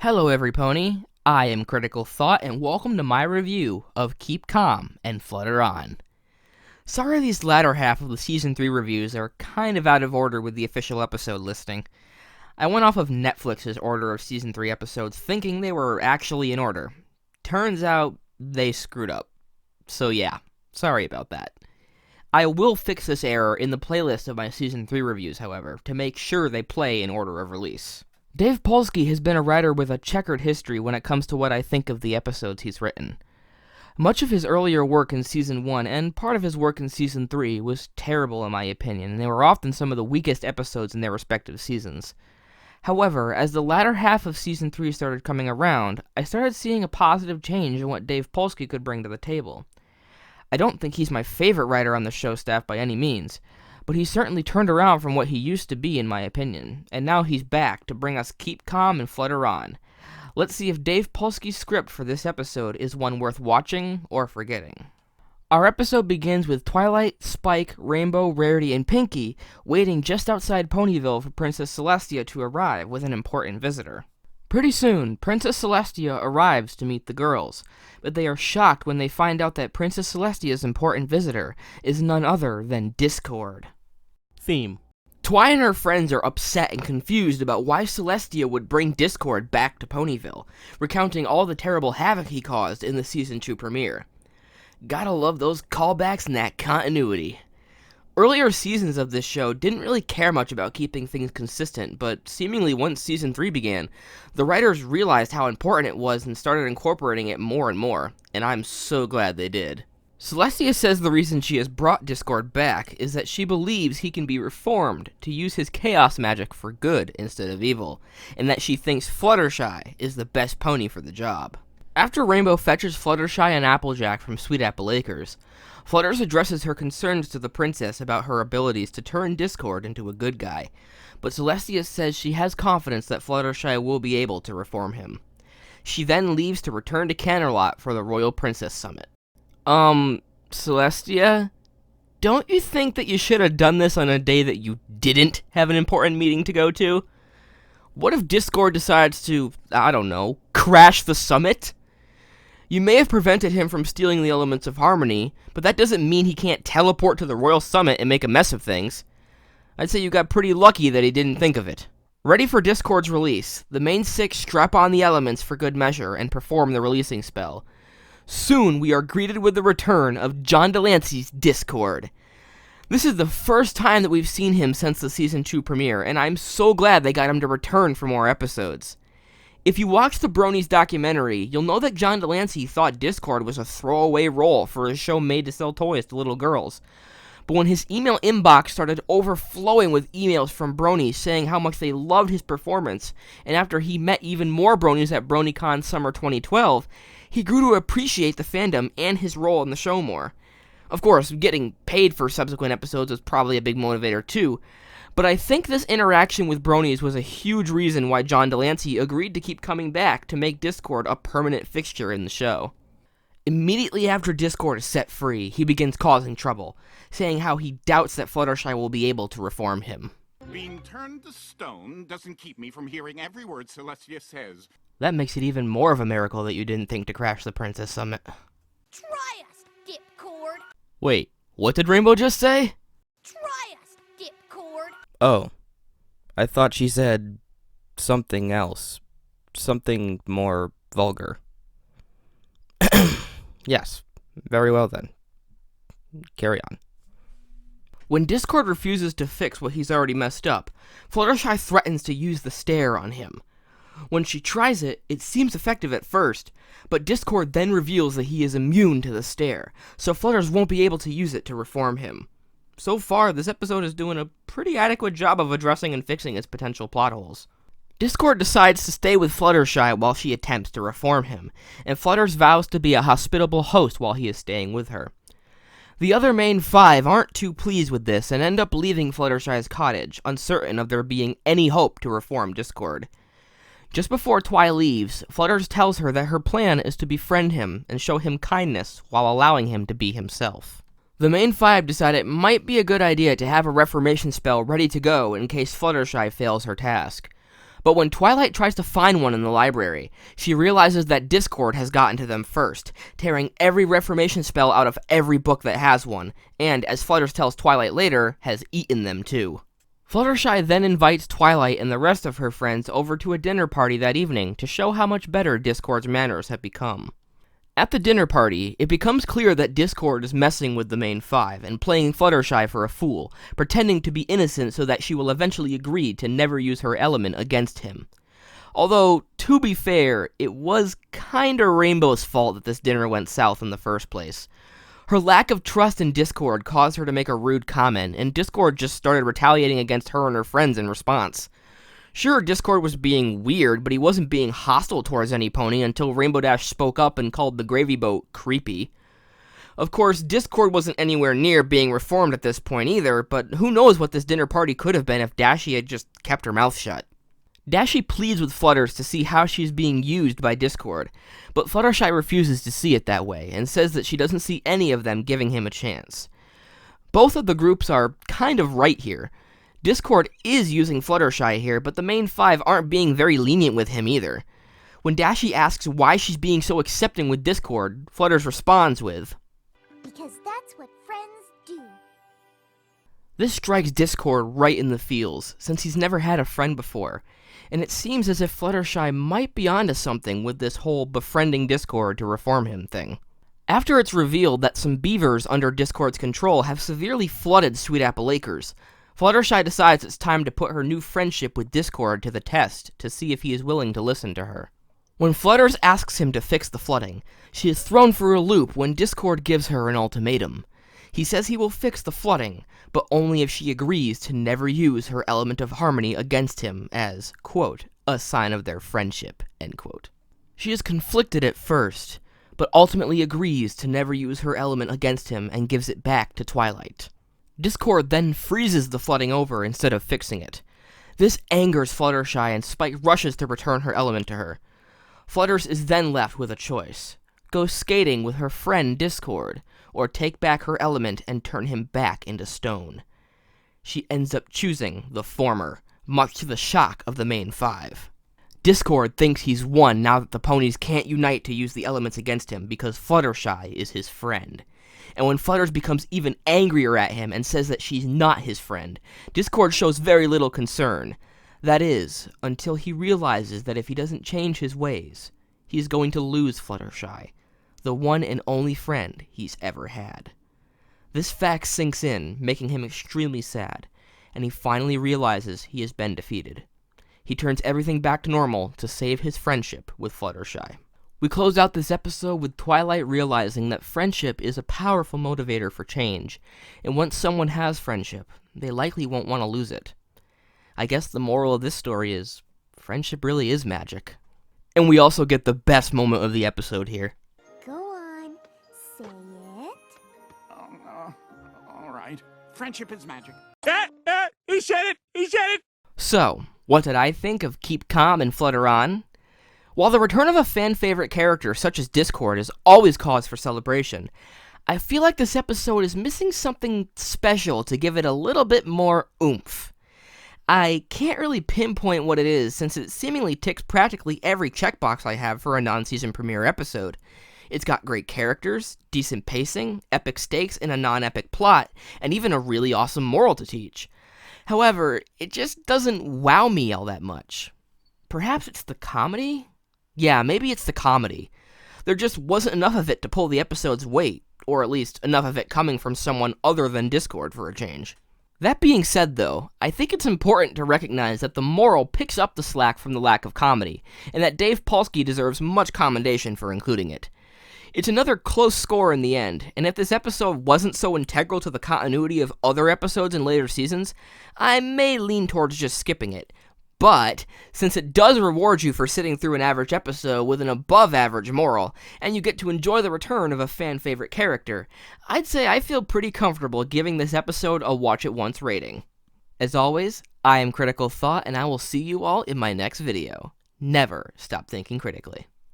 Hello everypony, I am Critical Thought and welcome to my review of Keep Calm and Flutter On. Sorry these latter half of the Season 3 reviews are kind of out of order with the official episode listing. I went off of Netflix's order of Season 3 episodes thinking they were actually in order. Turns out they screwed up. So yeah, sorry about that. I will fix this error in the playlist of my Season 3 reviews, however, to make sure they play in order of release. Dave Polsky has been a writer with a checkered history when it comes to what I think of the episodes he's written. Much of his earlier work in Season 1 and part of his work in Season 3 was terrible in my opinion, and they were often some of the weakest episodes in their respective seasons. However, as the latter half of Season 3 started coming around, I started seeing a positive change in what Dave Polsky could bring to the table. I don't think he's my favorite writer on the show staff by any means, but he certainly turned around from what he used to be in my opinion, and now he's back to bring us Keep Calm and Flutter On. Let's see if Dave Polsky's script for this episode is one worth watching or forgetting. Our episode begins with Twilight, Spike, Rainbow, Rarity, and Pinky waiting just outside Ponyville for Princess Celestia to arrive with an important visitor. Pretty soon, Princess Celestia arrives to meet the girls, but they are shocked when they find out that Princess Celestia's important visitor is none other than Discord. Theme. Twi and her friends are upset and confused about why Celestia would bring Discord back to Ponyville, recounting all the terrible havoc he caused in the Season 2 premiere. Gotta love those callbacks and that continuity. Earlier seasons of this show didn't really care much about keeping things consistent, but seemingly once Season 3 began, the writers realized how important it was and started incorporating it more and more, and I'm so glad they did. Celestia says the reason she has brought Discord back is that she believes he can be reformed to use his chaos magic for good instead of evil, and that she thinks Fluttershy is the best pony for the job. After Rainbow fetches Fluttershy and Applejack from Sweet Apple Acres, Flutters addresses her concerns to the princess about her abilities to turn Discord into a good guy, but Celestia says she has confidence that Fluttershy will be able to reform him. She then leaves to return to Canterlot for the Royal Princess Summit. Celestia? Don't you think that you should have done this on a day that you didn't have an important meeting to go to? What if Discord decides to, I don't know, crash the summit? You may have prevented him from stealing the elements of harmony, but that doesn't mean he can't teleport to the Royal Summit and make a mess of things. I'd say you got pretty lucky that he didn't think of it. Ready for Discord's release, the main six strap on the elements for good measure and perform the releasing spell. Soon we are greeted with the return of John Delancey's Discord. This is the first time that we've seen him since the Season 2 premiere, and I'm so glad they got him to return for more episodes. If you watch the Bronies documentary, you'll know that John Delancey thought Discord was a throwaway role for a show made to sell toys to little girls. But when his email inbox started overflowing with emails from Bronies saying how much they loved his performance, and after he met even more Bronies at BronyCon Summer 2012, he grew to appreciate the fandom and his role in the show more. Of course, getting paid for subsequent episodes was probably a big motivator too, but I think this interaction with Bronies was a huge reason why John Delancey agreed to keep coming back to make Discord a permanent fixture in the show. Immediately after Discord is set free, he begins causing trouble, saying how he doubts that Fluttershy will be able to reform him. Being turned to stone doesn't keep me from hearing every word Celestia says. That makes it even more of a miracle that you didn't think to crash the Princess Summit. Try us, Dipcord. Wait, what did Rainbow just say? Try us, Dipcord. Oh, I thought she said something else. Something more vulgar. Yes, very well then. Carry on. When Discord refuses to fix what he's already messed up, Fluttershy threatens to use the stare on him. When she tries it, it seems effective at first, but Discord then reveals that he is immune to the stare, so Flutters won't be able to use it to reform him. So far, this episode is doing a pretty adequate job of addressing and fixing its potential plot holes. Discord decides to stay with Fluttershy while she attempts to reform him, and Flutters vows to be a hospitable host while he is staying with her. The other main five aren't too pleased with this and end up leaving Fluttershy's cottage, uncertain of there being any hope to reform Discord. Just before Twi leaves, Flutters tells her that her plan is to befriend him and show him kindness while allowing him to be himself. The main five decide it might be a good idea to have a reformation spell ready to go in case Fluttershy fails her task. But when Twilight tries to find one in the library, she realizes that Discord has gotten to them first, tearing every reformation spell out of every book that has one, and, as Flutter tells Twilight later, has eaten them too. Fluttershy then invites Twilight and the rest of her friends over to a dinner party that evening to show how much better Discord's manners have become. At the dinner party, it becomes clear that Discord is messing with the main five and playing Fluttershy for a fool, pretending to be innocent so that she will eventually agree to never use her element against him. Although, to be fair, it was kinda Rainbow's fault that this dinner went south in the first place. Her lack of trust in Discord caused her to make a rude comment, and Discord just started retaliating against her and her friends in response. Sure, Discord was being weird, but he wasn't being hostile towards any pony until Rainbow Dash spoke up and called the gravy boat creepy. Of course, Discord wasn't anywhere near being reformed at this point either, but who knows what this dinner party could have been if Dashie had just kept her mouth shut. Dashie pleads with Flutters to see how she's being used by Discord, but Fluttershy refuses to see it that way, and says that she doesn't see any of them giving him a chance. Both of the groups are kind of right here. Discord is using Fluttershy here, but the main five aren't being very lenient with him either. When Dashie asks why she's being so accepting with Discord, Flutters responds with, Because that's what friends do. This strikes Discord right in the feels, since he's never had a friend before, and it seems as if Fluttershy might be onto something with this whole befriending Discord to reform him thing. After it's revealed that some beavers under Discord's control have severely flooded Sweet Apple Acres, Fluttershy decides it's time to put her new friendship with Discord to the test to see if he is willing to listen to her. When Flutters asks him to fix the flooding, she is thrown for a loop when Discord gives her an ultimatum. He says he will fix the flooding, but only if she agrees to never use her element of harmony against him as, quote, a sign of their friendship, end quote. She is conflicted at first, but ultimately agrees to never use her element against him and gives it back to Twilight. Discord then freezes the flooding over instead of fixing it. This angers Fluttershy and Spike rushes to return her element to her. Flutters is then left with a choice. Go skating with her friend Discord, or take back her element and turn him back into stone. She ends up choosing the former, much to the shock of the main five. Discord thinks he's won now that the ponies can't unite to use the elements against him because Fluttershy is his friend. And when Flutters becomes even angrier at him and says that she's not his friend, Discord shows very little concern. That is, until he realizes that if he doesn't change his ways, he is going to lose Fluttershy, the one and only friend he's ever had. This fact sinks in, making him extremely sad, and he finally realizes he has been defeated. He turns everything back to normal to save his friendship with Fluttershy. We close out this episode with Twilight realizing that friendship is a powerful motivator for change, and once someone has friendship, they likely won't want to lose it. I guess the moral of this story is, friendship really is magic. And we also get the best moment of the episode here. Go on, say it. All right. Friendship is magic. He said it! So, what did I think of Keep Calm and Flutter On? While the return of a fan-favorite character such as Discord is always cause for celebration, I feel like this episode is missing something special to give it a little bit more oomph. I can't really pinpoint what it is since it seemingly ticks practically every checkbox I have for a non-season premiere episode. It's got great characters, decent pacing, epic stakes, and a non-epic plot, and even a really awesome moral to teach. However, it just doesn't wow me all that much. Perhaps it's the comedy? Yeah, maybe it's the comedy. There just wasn't enough of it to pull the episode's weight, or at least enough of it coming from someone other than Discord for a change. That being said though, I think it's important to recognize that the moral picks up the slack from the lack of comedy, and that Dave Polsky deserves much commendation for including it. It's another close score in the end, and if this episode wasn't so integral to the continuity of other episodes in later seasons, I may lean towards just skipping it. But, since it does reward you for sitting through an average episode with an above-average moral, and you get to enjoy the return of a fan-favorite character, I'd say I feel pretty comfortable giving this episode a watch-it-once rating. As always, I am Critical Thought, and I will see you all in my next video. Never stop thinking critically.